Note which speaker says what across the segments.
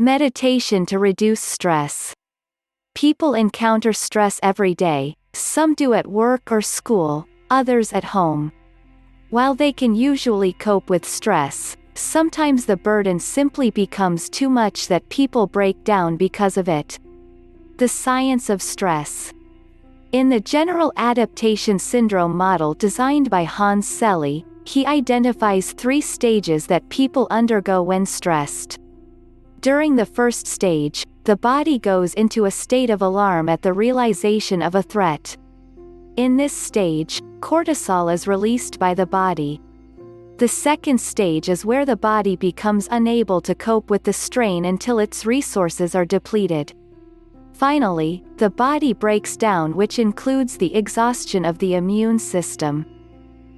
Speaker 1: Meditation to reduce stress. People encounter stress every day, some do at work or school, others at home. While they can usually cope with stress, sometimes the burden simply becomes too much that people break down because of it. The science of stress. In the General Adaptation Syndrome model designed by Selye, he identifies 3 stages that people undergo when stressed. During the first stage, the body goes into a state of alarm at the realization of a threat. In this stage, cortisol is released by the body. The second stage is where the body becomes unable to cope with the strain until its resources are depleted. Finally, the body breaks down, which includes the exhaustion of the immune system.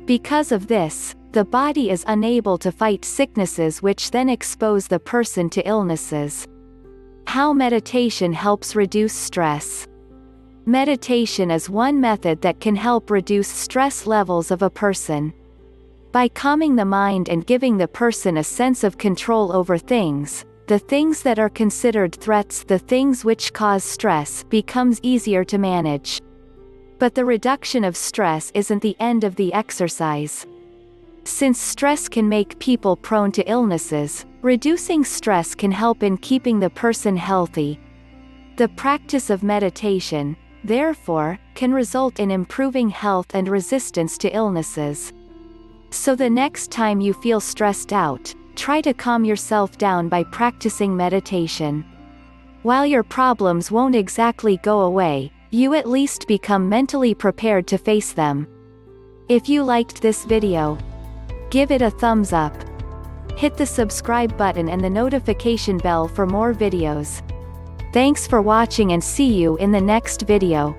Speaker 1: Because of this, the body is unable to fight sicknesses, which then expose the person to illnesses. How meditation helps reduce stress. Meditation is one method that can help reduce stress levels of a person. By calming the mind and giving the person a sense of control over things, the things that are considered threats, the things which cause stress, becomes easier to manage. But the reduction of stress isn't the end of the exercise. Since stress can make people prone to illnesses, reducing stress can help in keeping the person healthy. The practice of meditation, therefore, can result in improving health and resistance to illnesses. So the next time you feel stressed out, try to calm yourself down by practicing meditation. While your problems won't exactly go away, you at least become mentally prepared to face them. If you liked this video, give it a thumbs up. Hit the subscribe button and the notification bell for more videos. Thanks for watching and see you in the next video.